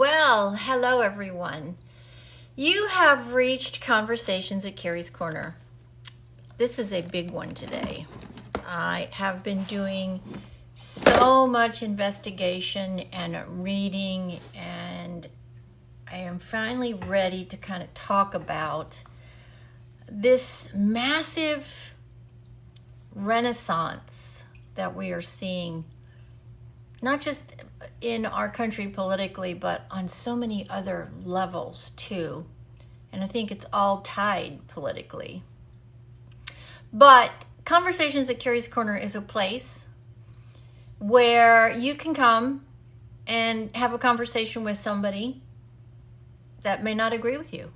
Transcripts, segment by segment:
Well, hello everyone. You have reached Conversations at Kerrie's Korner. This is a big one today. I have been doing so much investigation and reading, and I am finally ready to kind of talk about this massive renaissance that we are seeing, not just in our country politically, but on so many other levels too. And I think it's all tied politically. But Conversations at Kerrie's Korner is a place where you can come and have a conversation with somebody that may not agree with you.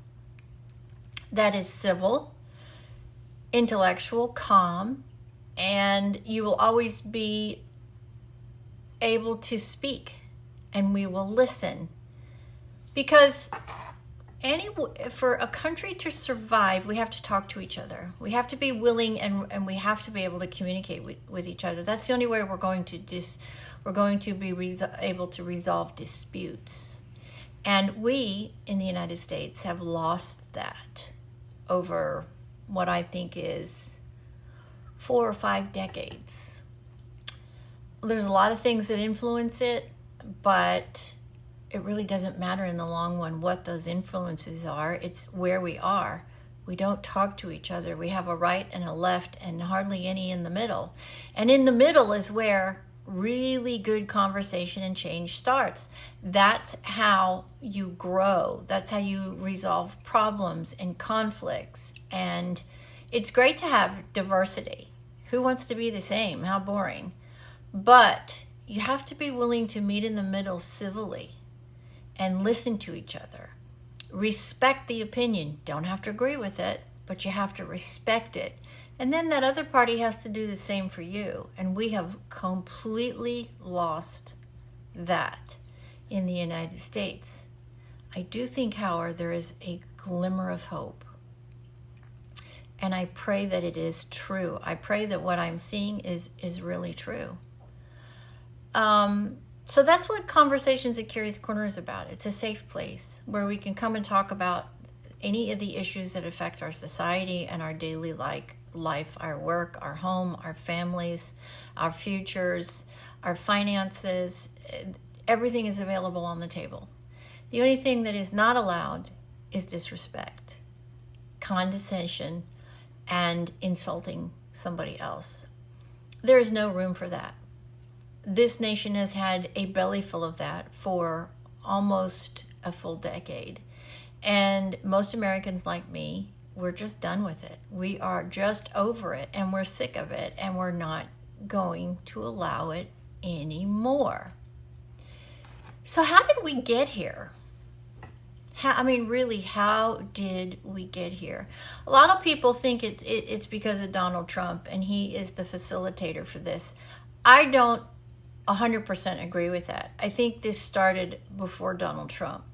That is civil, intellectual, calm, and you will always be able to speak, and we will listen, because for a country to survive, we have to talk to each other. We have to be willing, and we have to be able to communicate with each other. That's the only way we're going to be able to resolve disputes. And we in the United States have lost that over what I think is 4 or 5 decades. There's a lot of things that influence it, but it really doesn't matter in the long run what those influences are. It's where we are. We don't talk to each other. We have a right and a left and hardly any in the middle. And in the middle is where really good conversation and change starts. That's how you grow. That's how you resolve problems and conflicts. And it's great to have diversity. Who wants to be the same? How boring. But you have to be willing to meet in the middle civilly and listen to each other. Respect the opinion. Don't have to agree with it, but you have to respect it. And then that other party has to do the same for you. And we have completely lost that in the United States. I do think, however, there is a glimmer of hope. And I pray that it is true. I pray that what I'm seeing is really true. So that's what Conversations at Kerrie's Korner is about. It's a safe place where we can come and talk about any of the issues that affect our society and our daily life, our work, our home, our families, our futures, our finances. Everything is available on the table. The only thing that is not allowed is disrespect, condescension, and insulting somebody else. There is no room for that. This nation has had a belly full of that for almost a full decade. And most Americans like me, we're just done with it. We are just over it, and we're sick of it, and we're not going to allow it anymore. So how did we get here? How did we get here? A lot of people think it's because of Donald Trump, and he is the facilitator for this. I don't 100% agree with that. I think this started before Donald Trump.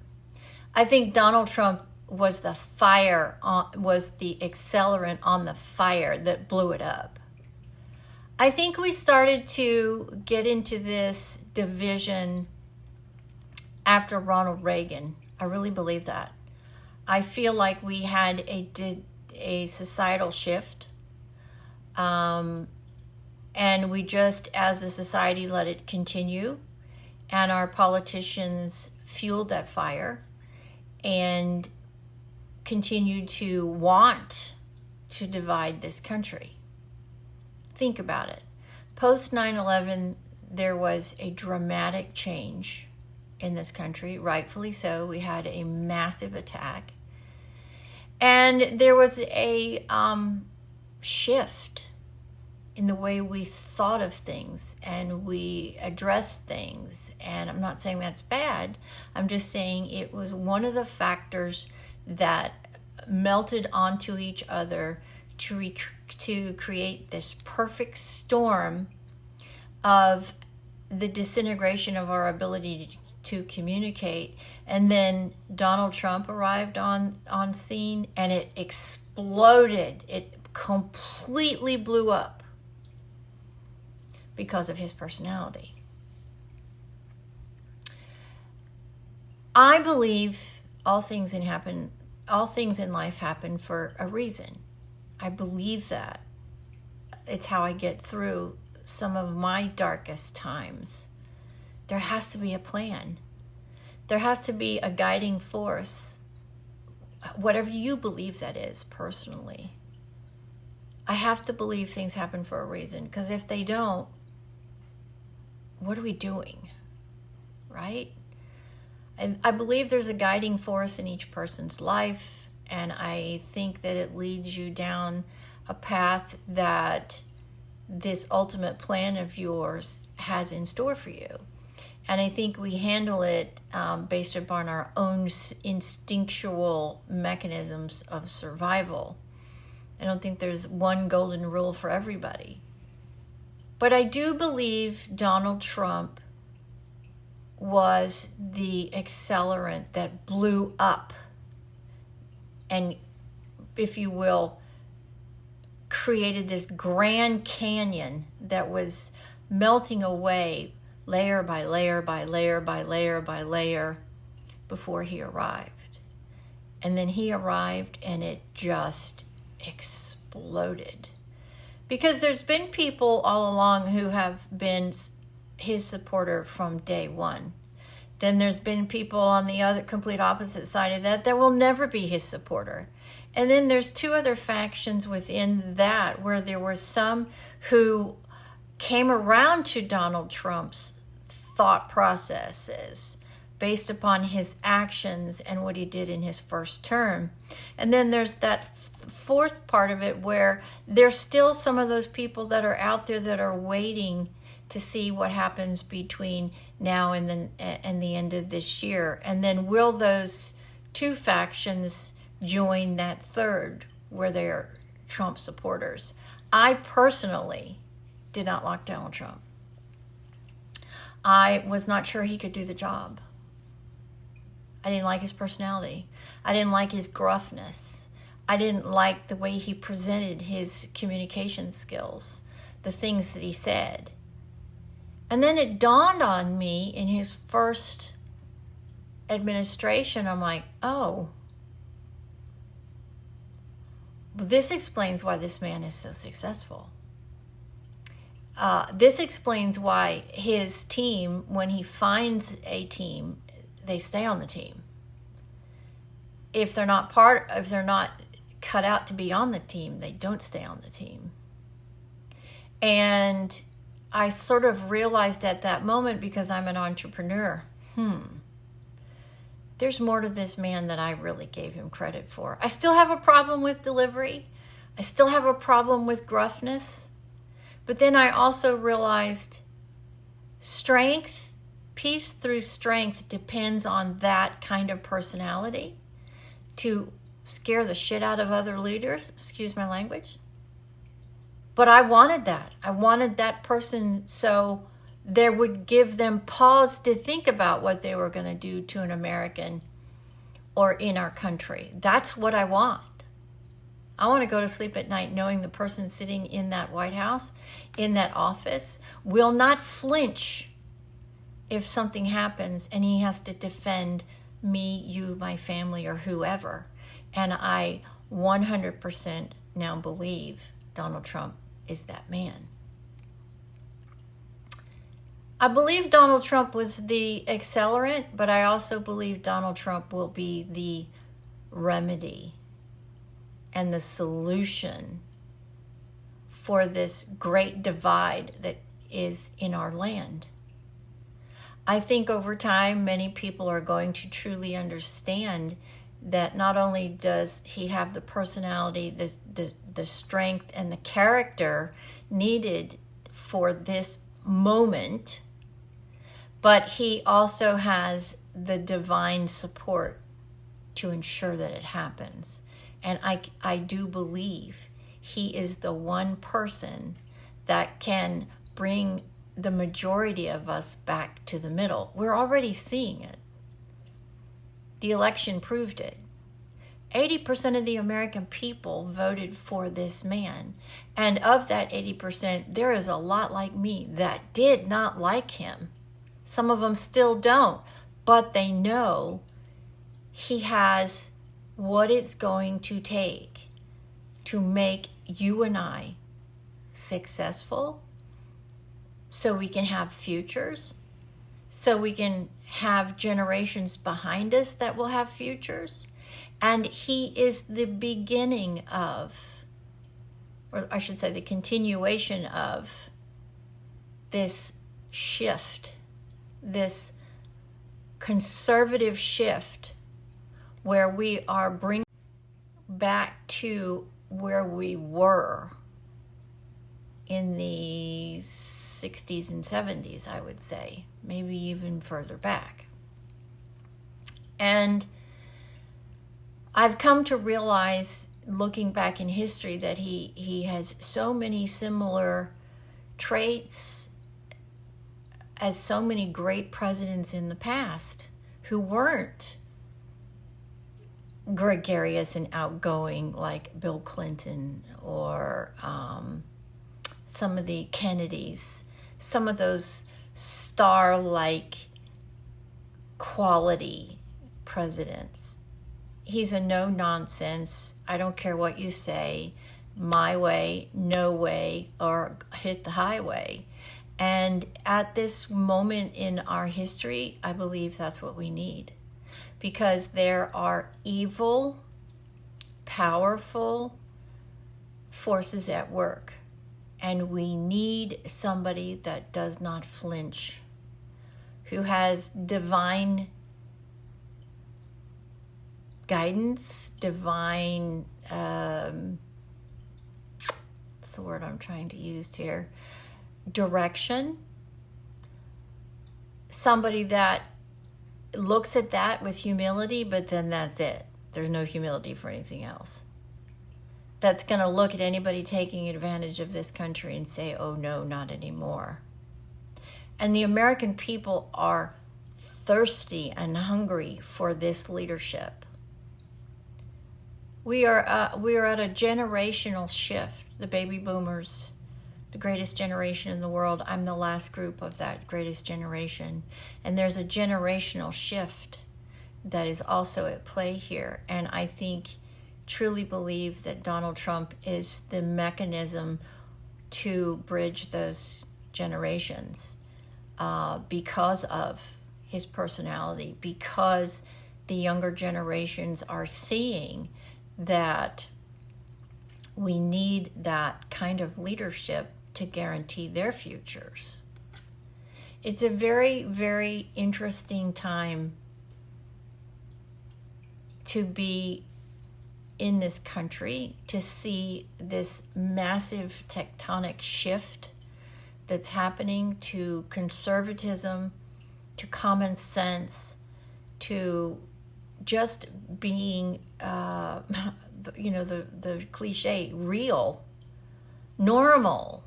I think Donald Trump was the accelerant on the fire that blew it up. I think we started to get into this division after Ronald Reagan. I really believe that. I feel like we had a societal shift. And we just, as a society, let it continue. And our politicians fueled that fire and continued to want to divide this country. Think about it. Post 9/11, there was a dramatic change in this country, rightfully so. We had a massive attack. And there was a shift in the way we thought of things and we addressed things. And I'm not saying that's bad. I'm just saying it was one of the factors that melted onto each other to create this perfect storm of the disintegration of our ability to communicate. And then Donald Trump arrived on scene, and it exploded. It completely blew up because of his personality. I believe all things in life happen for a reason. I believe that. It's how I get through some of my darkest times. There has to be a plan. There has to be a guiding force, whatever you believe that is personally. I have to believe things happen for a reason, because if they don't, what are we doing? Right? And I believe there's a guiding force in each person's life, and I think that it leads you down a path that this ultimate plan of yours has in store for you. And I think we handle it based upon our own instinctual mechanisms of survival. I don't think there's one golden rule for everybody. But I do believe Donald Trump was the accelerant that blew up and, if you will, created this Grand Canyon that was melting away layer by layer by layer by layer by layer before he arrived. And then he arrived and it just exploded. Because there's been people all along who have been his supporter from day one. Then there's been people on the other complete opposite side of that will never be his supporter. And then there's two other factions within that, where there were some who came around to Donald Trump's thought processes based upon his actions and what he did in his first term. And then there's that fourth part of it where there's still some of those people that are out there that are waiting to see what happens between now and the end of this year. And then will those two factions join that third where they're Trump supporters? I personally did not like Donald Trump. I was not sure he could do the job. I didn't like his personality. I didn't like his gruffness. I didn't like the way he presented his communication skills, the things that he said. And then it dawned on me in his first administration, I'm like, oh, this explains why this man is so successful. This explains why his team, when he finds a team, they stay on the team. If they're not cut out to be on the team, they don't stay on the team. And I sort of realized at that moment, because I'm an entrepreneur, there's more to this man than I really gave him credit for. I still have a problem with delivery. I still have a problem with gruffness. But then I also realized strength, peace through strength, depends on that kind of personality to scare the shit out of other leaders. Excuse my language. But I wanted that. I wanted that person so there would give them pause to think about what they were going to do to an American or in our country. That's what I want. I want to go to sleep at night knowing the person sitting in that White House, in that office, will not flinch if something happens and he has to defend me, you, my family, or whoever. And I 100% now believe Donald Trump is that man. I believe Donald Trump was the accelerant, but I also believe Donald Trump will be the remedy and the solution for this great divide that is in our land. I think over time, many people are going to truly understand that not only does he have the personality, the strength, and the character needed for this moment, but he also has the divine support to ensure that it happens. And I do believe he is the one person that can bring the majority of us back to the middle. We're already seeing it. The election proved it. 80% of the American people voted for this man. And of that 80%, there is a lot like me that did not like him. Some of them still don't, but they know he has what it's going to take to make you and I successful, so we can have futures, so we can have generations behind us that will have futures. And he is the beginning of, or I should say the continuation of, this shift, this conservative shift, where we are bringing back to where we were in the 60s and 70s, I would say, maybe even further back. And I've come to realize, looking back in history, that he has so many similar traits as so many great presidents in the past who weren't gregarious and outgoing like Bill Clinton or some of the Kennedys, some of those star-like quality presidents. He's a no-nonsense, I don't care what you say, my way, no way, or hit the highway. And at this moment in our history, I believe that's what we need. Because there are evil, powerful forces at work. And we need somebody that does not flinch, who has divine guidance, divine, what's the word I'm trying to use here? Direction. Somebody that looks at that with humility, but then that's it. There's no humility for anything else. That's going to look at anybody taking advantage of this country and say, oh no, not anymore. And the American people are thirsty and hungry for this leadership. We are at a generational shift. The baby boomers, the greatest generation in the world. I'm the last group of that greatest generation. And there's a generational shift that is also at play here. And I truly believe that Donald Trump is the mechanism to bridge those generations because of his personality, because the younger generations are seeing that we need that kind of leadership to guarantee their futures. It's a very, very interesting time to be in this country, to see this massive tectonic shift that's happening to conservatism, to common sense, to just being, the cliche, real, normal,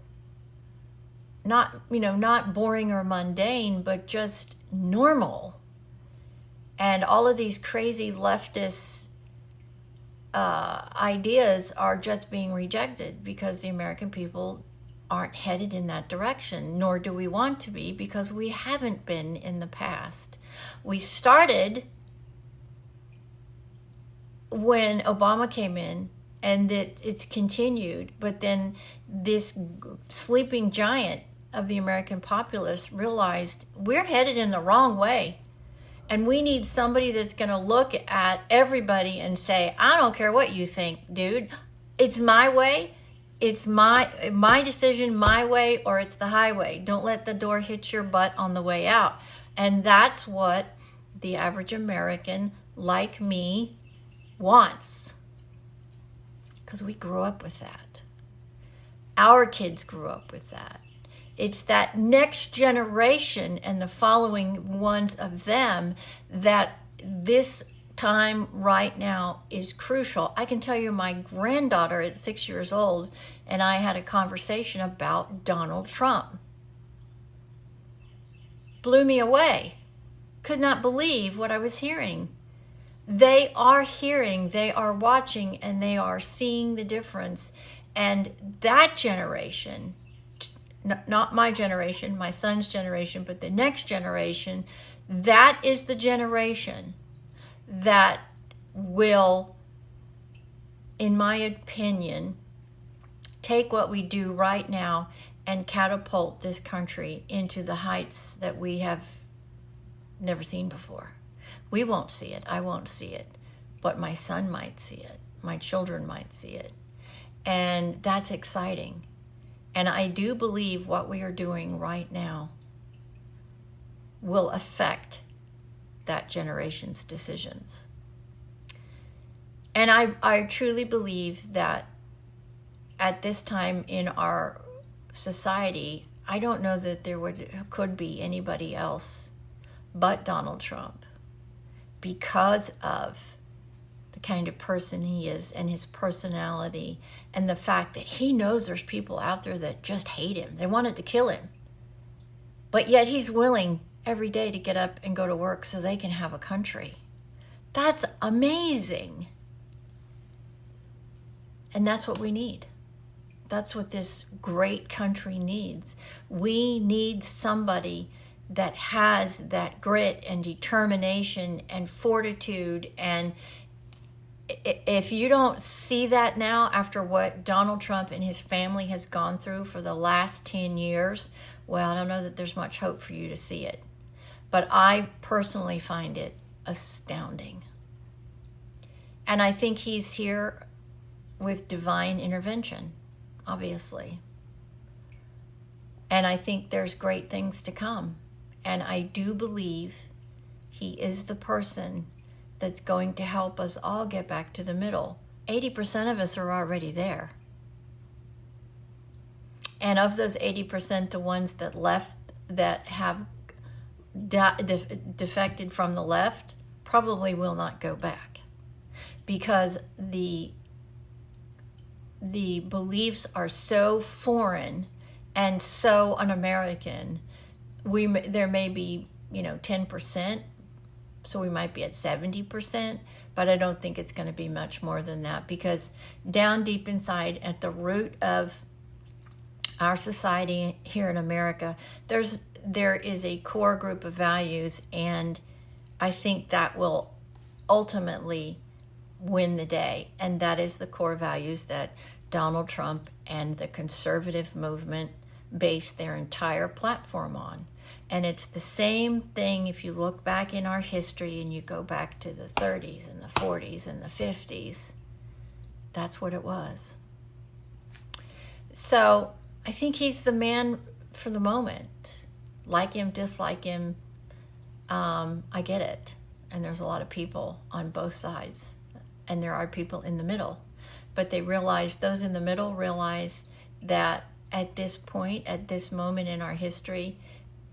not boring or mundane, but just normal. And all of these crazy leftist ideas are just being rejected because the American people aren't headed in that direction, nor do we want to be, because we haven't been in the past. We started when Obama came in, and it's continued, but then this sleeping giant of the American populace realized we're headed in the wrong way. And we need somebody that's going to look at everybody and say, I don't care what you think, dude. It's my way. It's my decision, my way, or it's the highway. Don't let the door hit your butt on the way out. And that's what the average American like me wants. Because we grew up with that. Our kids grew up with that. It's that next generation and the following ones of them that this time right now is crucial. I can tell you, my granddaughter at 6 years old and I had a conversation about Donald Trump. Blew me away. Could not believe what I was hearing. They are hearing, they are watching, and they are seeing the difference. And that generation, not my generation, my son's generation, but the next generation, that is the generation that will, in my opinion, take what we do right now and catapult this country into the heights that we have never seen before. We won't see it. I won't see it. But my son might see it. My children might see it. And that's exciting. And I do believe what we are doing right now will affect that generation's decisions. And I truly believe that at this time in our society, I don't know that there could be anybody else but Donald Trump, because of the kind of person he is and his personality, and the fact that he knows there's people out there that just hate him. They wanted to kill him. But yet he's willing every day to get up and go to work so they can have a country. That's amazing. And that's what we need. That's what this great country needs. We need somebody that has that grit and determination and fortitude. And if you don't see that now, after what Donald Trump and his family has gone through for the last 10 years, well, I don't know that there's much hope for you to see it. But I personally find it astounding. And I think he's here with divine intervention, obviously. And I think there's great things to come. And I do believe he is the person that's going to help us all get back to the middle. 80% of us are already there. And of those 80%, the ones that left, that have defected from the left, probably will not go back. Because the beliefs are so foreign and so un-American. There may be 10%, so we might be at 70%, but I don't think it's going to be much more than that, because down deep inside, at the root of our society here in America, there is a core group of values, and I think that will ultimately win the day. And that is the core values that Donald Trump and the conservative movement base their entire platform on. And it's the same thing if you look back in our history and you go back to the 30s and the 40s and the 50s. That's what it was. So I think he's the man for the moment. Like him, dislike him, I get it. And there's a lot of people on both sides. And there are people in the middle. But those in the middle realize that at this point, at this moment in our history,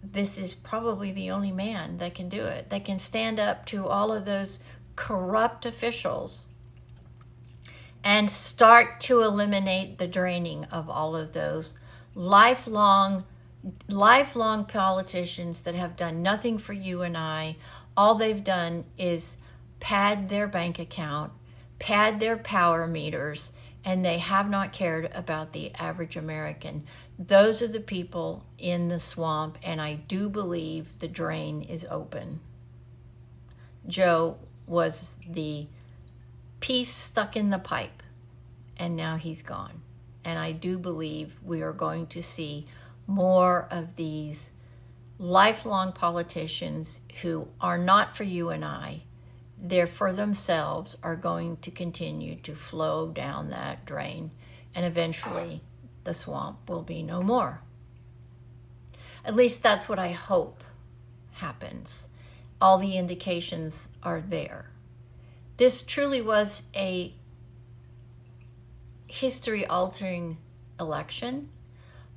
this is probably the only man that can do it, that can stand up to all of those corrupt officials and start to eliminate the draining of all of those lifelong politicians that have done nothing for you and I. All they've done is pad their bank account, pad their power meters, and they have not cared about the average American. Those are the people in the swamp, and I do believe the drain is open. Joe was the piece stuck in the pipe, and now he's gone. And I do believe we are going to see more of these lifelong politicians who are not for you and I. They're for themselves, are going to continue to flow down that drain, and eventually the swamp will be no more. At least that's what I hope happens. All the indications are there. This truly was a history-altering election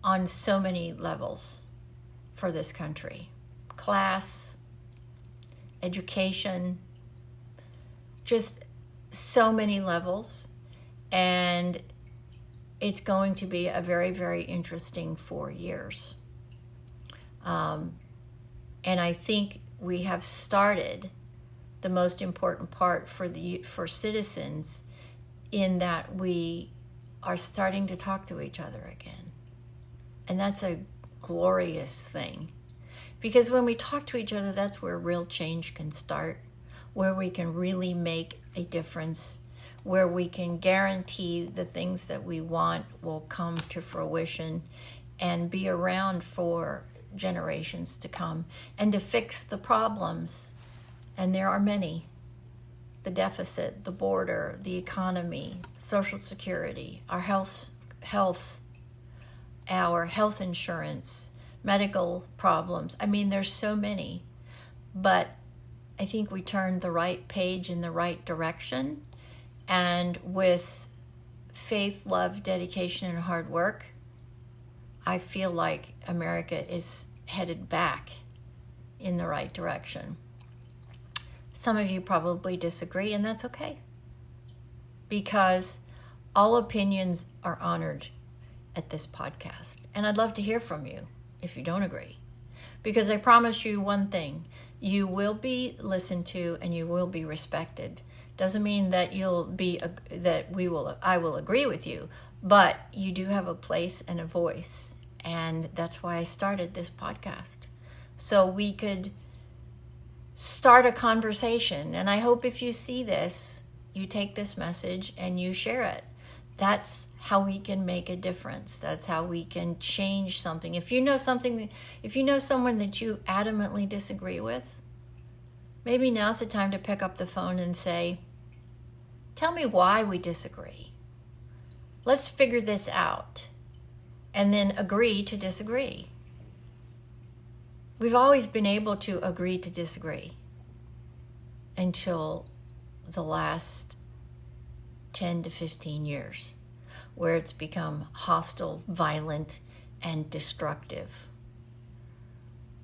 on so many levels for this country. Class, education, just so many levels. And it's going to be a very, very interesting 4 years. And I think we have started the most important part for citizens, in that we are starting to talk to each other again. And that's a glorious thing. Because when we talk to each other, that's where real change can start. where we can really make a difference, where we can guarantee the things that we want will come to fruition and be around for generations to come, and to fix the problems. And there are many: the deficit, the border, the economy, Social Security, our health, our health insurance, medical problems. I mean, there's so many, but I think we turned the right page in the right direction. And with faith, love, dedication, and hard work, I feel like America is headed back in the right direction. Some of you probably disagree, and that's okay, because all opinions are honored at this podcast. And I'd love to hear from you if you don't agree, because I promise you one thing: you will be listened to and you will be respected. Doesn't mean that I will agree with you, but you do have a place and a voice. And that's why I started this podcast, so we could start a conversation. And I hope if you see this, you take this message and you share it. That's how we can make a difference. That's how we can change something. If you know someone that you adamantly disagree with, maybe now's the time to pick up the phone and say, tell me why we disagree. Let's figure this out. And then agree to disagree. We've always been able to agree to disagree until the last 10 to 15 years, where it's become hostile, violent, and destructive.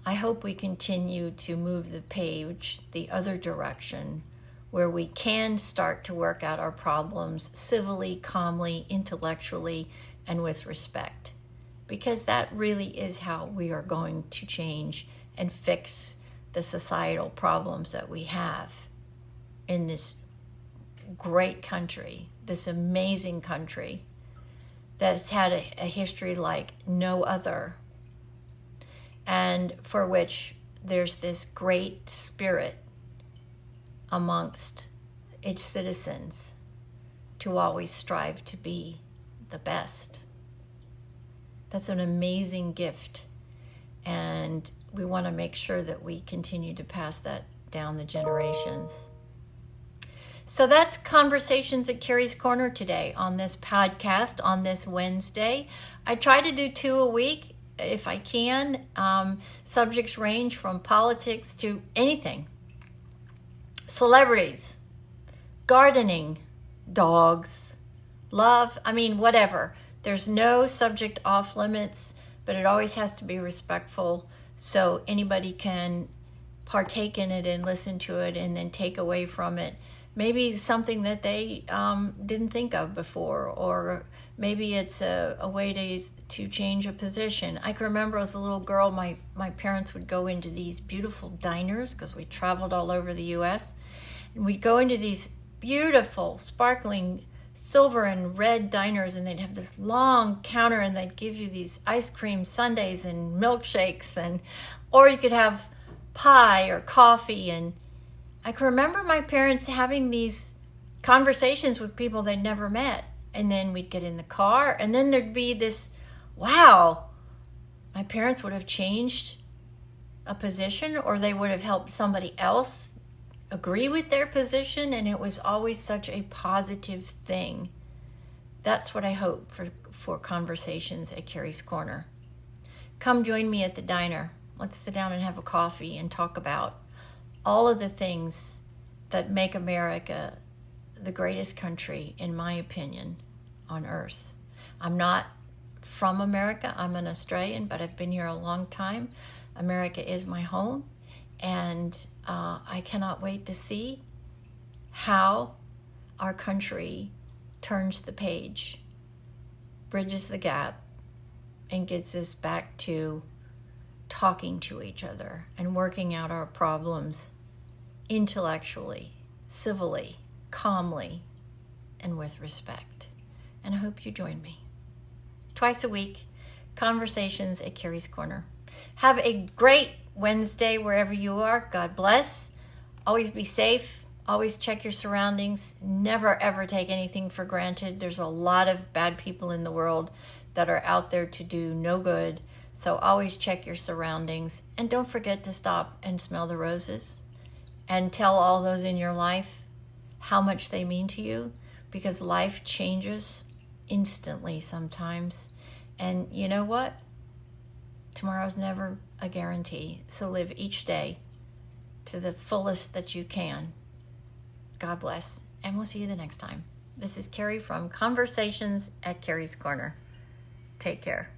I hope we continue to move the page the other direction, where we can start to work out our problems civilly, calmly, intellectually, and with respect. Because that really is how we are going to change and fix the societal problems that we have in this great country, this amazing country that has had a history like no other, and for which there's this great spirit amongst its citizens to always strive to be the best. That's an amazing gift, and we want to make sure that we continue to pass that down the generations. So that's Conversations at Kerrie's Korner today on this podcast on this Wednesday. I try to do 2 a week if I can. Subjects range from politics to anything. Celebrities, gardening, dogs, love, whatever. There's no subject off limits, but it always has to be respectful, so anybody can partake in it and listen to it and then take away from it maybe something that they didn't think of before, or maybe it's a way to change a position. I can remember as a little girl, my parents would go into these beautiful diners, because we traveled all over the U.S., and we'd go into these beautiful, sparkling silver and red diners, and they'd have this long counter, and they'd give you these ice cream sundaes and milkshakes, or you could have pie or coffee. And I can remember my parents having these conversations with people they'd never met, and then we'd get in the car, and then there'd be this, wow, my parents would have changed a position, or they would have helped somebody else agree with their position, and it was always such a positive thing. That's what I hope for Conversations at Kerrie's Korner. Come join me at the diner. Let's sit down and have a coffee and talk about all of the things that make America the greatest country, in my opinion, on earth. I'm not from America. I'm an Australian, but I've been here a long time. America is my home. And I cannot wait to see how our country turns the page, bridges the gap, and gets us back to talking to each other and working out our problems intellectually, civilly, calmly, and with respect. And I hope you join me. Twice a week, Conversations at Kerrie's Korner. Have a great Wednesday wherever you are. God bless. always be safe. Always check your surroundings. Never, ever take anything for granted. There's a lot of bad people in the world that are out there to do no good. So always check your surroundings. And don't forget to stop and smell the roses. And tell all those in your life how much they mean to you. Because life changes instantly sometimes. And you know what? Tomorrow's never a guarantee. So live each day to the fullest that you can. God bless, and we'll see you the next time. This is Kerrie from Conversations at Kerrie's Korner. Take care.